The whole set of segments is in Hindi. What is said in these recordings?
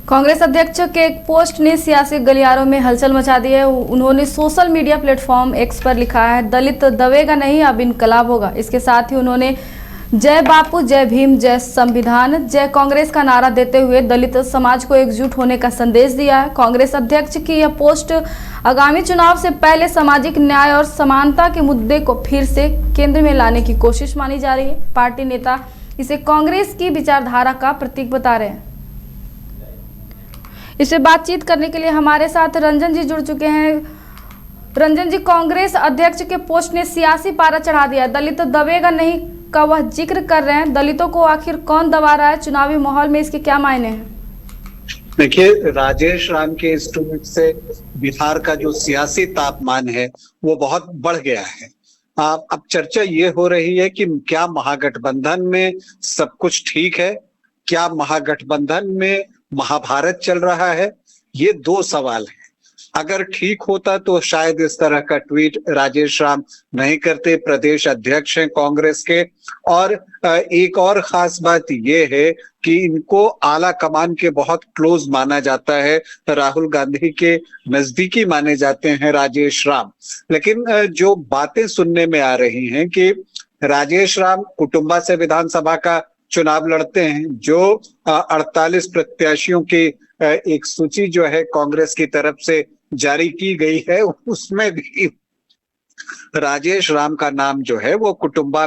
कांग्रेस अध्यक्ष के एक पोस्ट ने सियासी गलियारों में हलचल मचा दी है। उन्होंने सोशल मीडिया प्लेटफॉर्म एक्स पर लिखा है, दलित दबेगा नहीं, अब इनकलाब होगा। इसके साथ ही उन्होंने जय बापू, जय भीम, जय संविधान, जय कांग्रेस का नारा देते हुए दलित समाज को एकजुट होने का संदेश दिया है। कांग्रेस अध्यक्ष की यह पोस्ट आगामी चुनाव से पहले सामाजिक न्याय और समानता के मुद्दे को फिर से केंद्र में लाने की कोशिश मानी जा रही है। पार्टी नेता इसे कांग्रेस की विचारधारा का प्रतीक बता रहे हैं। इससे बातचीत करने के लिए हमारे साथ रंजन जी जुड़ चुके हैं। रंजन जी, कांग्रेस अध्यक्ष के पोस्ट ने सियासी पारा चढ़ा दिया, दलित दबेगा नहीं का वह जिक्र कर रहे हैं। दलितों को आखिर कौन दबा रहा है? चुनावी माहौल में इसके क्या मायने हैं? देखिए, राजेश राम के इस ट्वीट से बिहार का जो सियासी तापमान है वो बहुत बढ़ गया है। अब चर्चा ये हो रही है कि क्या महागठबंधन में सब कुछ ठीक है, क्या महागठबंधन में महाभारत चल रहा है? ये दो सवाल हैं। अगर ठीक होता तो शायद इस तरह का ट्वीट राजेश राम नहीं करते, प्रदेश अध्यक्ष हैं कांग्रेस के। और एक और खास बात ये है कि इनको आला कमान के बहुत क्लोज माना जाता है, राहुल गांधी के नजदीकी माने जाते हैं राजेश राम। लेकिन जो बातें सुनने में आ रही हैं कि राजेश राम कुटुंबा से विधानसभा का चुनाव लड़ते हैं, जो 48 प्रत्याशियों की एक सूची जो है कांग्रेस की तरफ से जारी की गई है, उसमें भी राजेश राम का नाम जो है वो कुटुंबा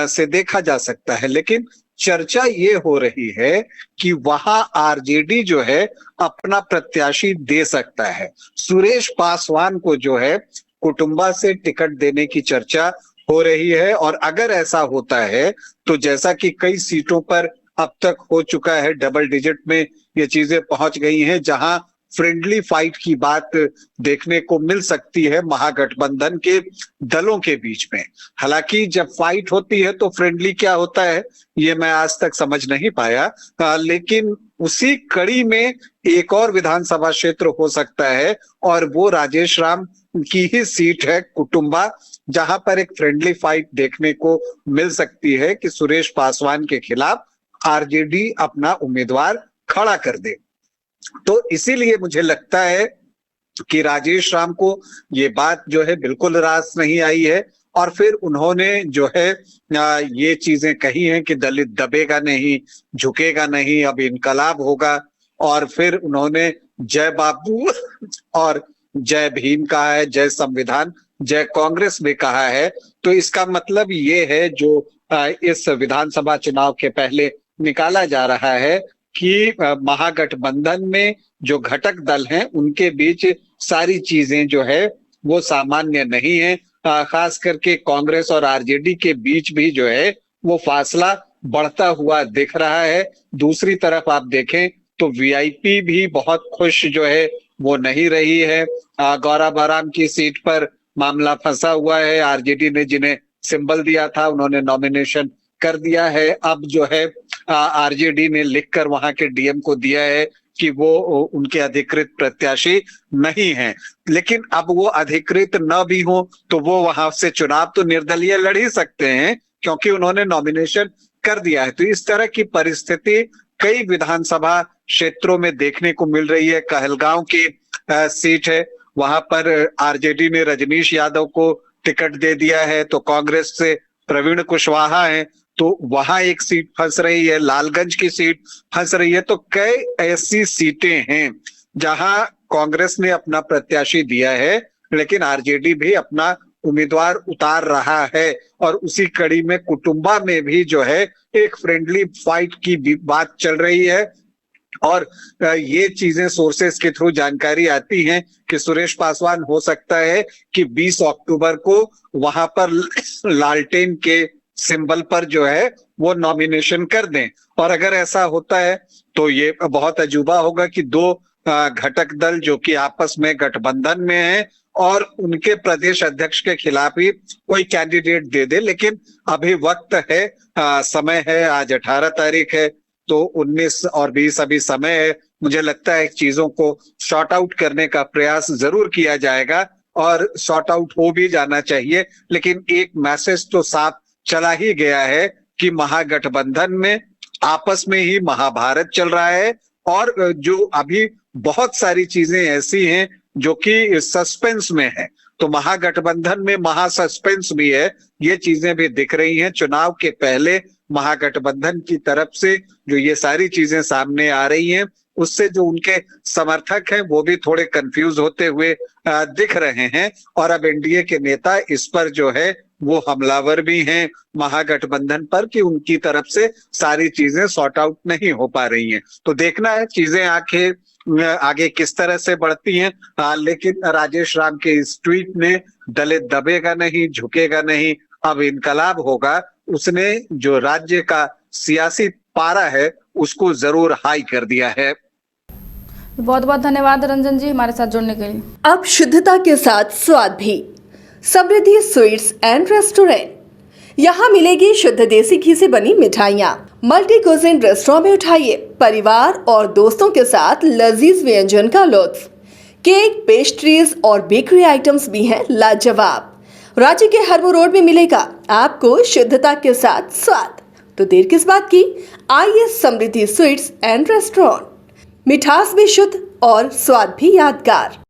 से देखा जा सकता है। लेकिन चर्चा ये हो रही है कि वहां आरजेडी जो है अपना प्रत्याशी दे सकता है। सुरेश पासवान को जो है कुटुंबा से टिकट देने की चर्चा हो रही है। और अगर ऐसा होता है तो जैसा कि कई सीटों पर अब तक हो चुका है, डबल डिजिट में ये चीजें पहुंच गई हैं, जहां फ्रेंडली फाइट की बात देखने को मिल सकती है महागठबंधन के दलों के बीच में। हालांकि जब फाइट होती है तो फ्रेंडली क्या होता है ये मैं आज तक समझ नहीं पाया, लेकिन उसी कड़ी में एक और विधानसभा क्षेत्र हो सकता है और वो राजेश राम की ही सीट है कुटुंबा, जहां पर एक फ्रेंडली फाइट देखने को मिल सकती है कि सुरेश पासवान के खिलाफ आरजेडी अपना उम्मीदवार खड़ा कर दे। तो इसीलिए मुझे लगता है कि राजेश राम को ये बात जो है बिल्कुल रास नहीं आई है। और फिर उन्होंने जो है ये चीजें कही हैं कि दलित दबेगा नहीं, झुकेगा नहीं, अब इनकलाब होगा। और फिर उन्होंने जय बापू और जय भीम कहा है, जय संविधान, जय कांग्रेस में कहा है। तो इसका मतलब ये है जो इस विधानसभा चुनाव के पहले निकाला जा रहा है कि महागठबंधन में जो घटक दल हैं उनके बीच सारी चीजें जो है वो सामान्य नहीं है। खास करके कांग्रेस और आरजेडी के बीच भी जो है वो फासला बढ़ता हुआ दिख रहा है। दूसरी तरफ आप देखें तो वीआईपी भी बहुत खुश जो है वो नहीं रही है। गौरा बराम की सीट पर मामला फंसा हुआ है। आरजेडी ने जिन्हें सिंबल दिया था उन्होंने नॉमिनेशन कर दिया है। अब जो है आरजेडी ने लिखकर वहां के डीएम को दिया है कि वो उनके अधिकृत प्रत्याशी नहीं हैं। लेकिन अब वो अधिकृत न भी हो तो वो वहां से चुनाव तो निर्दलीय लड़ ही सकते हैं क्योंकि उन्होंने नॉमिनेशन कर दिया है। तो इस तरह की परिस्थिति कई विधानसभा क्षेत्रों में देखने को मिल रही है। कहलगांव की सीट है, वहां पर आरजेडी ने रजनीश यादव को टिकट दे दिया है, तो कांग्रेस से प्रवीण कुशवाहा है, तो वहां एक सीट फंस रही है। लालगंज की सीट फंस रही है। तो कई ऐसी सीटें हैं जहां कांग्रेस ने अपना प्रत्याशी दिया है लेकिन आरजेडी भी अपना उम्मीदवार उतार रहा है। और उसी कड़ी में कुटुंबा में भी जो है एक फ्रेंडली फाइट की बात चल रही है। और ये चीजें सोर्सेस के थ्रू जानकारी आती हैं कि सुरेश पासवान हो सकता है कि 20 अक्टूबर को वहां पर लालटेन के सिंबल पर जो है वो नॉमिनेशन कर दें। और अगर ऐसा होता है तो ये बहुत अजूबा होगा कि दो घटक दल जो कि आपस में गठबंधन में है और उनके प्रदेश अध्यक्ष के खिलाफ ही कोई कैंडिडेट दे दे। लेकिन अभी वक्त है, समय है, आज 18 तारीख है, तो 19 और 20 अभी समय है। मुझे लगता है चीजों को शॉर्ट आउट करने का प्रयास जरूर किया जाएगा और शॉर्ट आउट हो भी जाना चाहिए। लेकिन एक मैसेज तो साफ चला ही गया है कि महागठबंधन में आपस में ही महाभारत चल रहा है और जो अभी बहुत सारी चीजें ऐसी हैं जो कि सस्पेंस में है, तो महागठबंधन में महा सस्पेंस भी है। ये चीजें भी दिख रही हैं चुनाव के पहले महागठबंधन की तरफ से जो ये सारी चीजें सामने आ रही हैं, उससे जो उनके समर्थक हैं वो भी थोड़े कंफ्यूज होते हुए दिख रहे हैं। और अब एनडीए के नेता इस पर जो है वो हमलावर भी हैं महागठबंधन पर कि उनकी तरफ से सारी चीजें सॉर्ट आउट नहीं हो पा रही हैं। तो देखना है चीजें आगे किस तरह से बढ़ती हैं। लेकिन राजेश राम के इस ट्वीट ने दलित दबेगा नहीं, झुकेगा नहीं, अब इनकलाब होगा, उसने जो राज्य का सियासी पारा है उसको जरूर हाई कर दिया है। बहुत बहुत धन्यवाद रंजन जी हमारे साथ जुड़ने के लिए। अब शुद्धता के साथ स्वाद भी। समृद्धि स्वीट्स एंड रेस्टोरेंट, यहाँ मिलेगी शुद्ध देसी घी से बनी मिठाइयाँ। मल्टी कुजिन रेस्टोरेंट में उठाइए परिवार और दोस्तों के साथ लजीज व्यंजन का लुत्फ। केक, पेस्ट्रीज और बेकरी आइटम्स भी हैं लाजवाब। रांची के हरमू रोड में मिलेगा आपको शुद्धता के साथ स्वाद। तो देर किस बात की, आइए समृद्धि स्वीट्स एंड रेस्टोरेंट। मिठास भी शुद्ध और स्वाद भी यादगार।